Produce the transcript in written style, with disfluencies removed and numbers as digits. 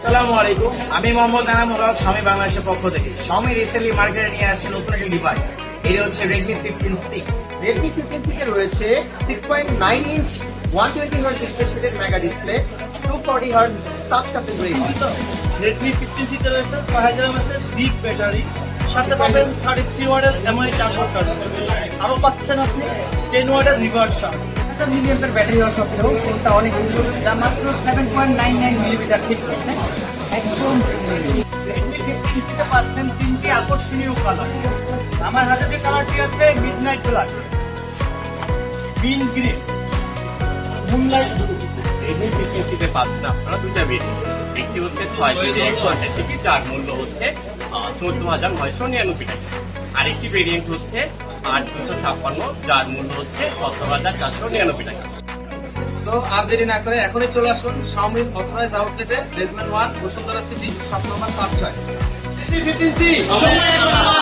আসসালামু আলাইকুম, আমি মোহাম্মদ আনাম হক Xiaomi বাংলাদেশের পক্ষ থেকে। Xiaomi রিসেন্টলি মার্কেটে নিয়ে আসছে নতুন একটি ডিভাইস। এটা হচ্ছে Redmi 15C। Redmi 15C তে রয়েছে 6.9 ইঞ্চ 120 Hz রিফ্রেশ রেটের mega display, 240 Hz touch category. Redmi 15C তে রয়েছে 6000 mAh বিগ ব্যাটারি, সাথে পাবেন 33 ওয়াটের এমআই টার্বো চার্জ, আরো পাচ্ছেন আপনি 10 ওয়াটের রিভার্স চার্জ। মিলিয়ন ব্যাটারি হওয়া সত্ত্বেও ফোনটা অনেক সুন্দর, যা মাত্র 7.99 মিলিমিটার ঠিক আছে, একদম রেডমি 15C তে পাচ্ছেন তিনটি আকর্ষণীয় কালার। আমার হাতে যে কালারটি আছে midnight black, green green, moonlight blue. Redmi 15C তে পাচ্ছেন আপনারা দুটা ভেরিয়েন্ট। একটি হচ্ছে 6 জিবি যার মূল্য হচ্ছে 14,999 টাকা। আরেকটি ভেরিয়েন্ট হচ্ছে 8/256 যার মূল্য হচ্ছে 17,499 টাকা। সো আর দেরি না করে এখনই চলে আসুন Xiaomi অথরাইজ আউটলেটে, basement 1, Bashundhara city, shop number 5-6।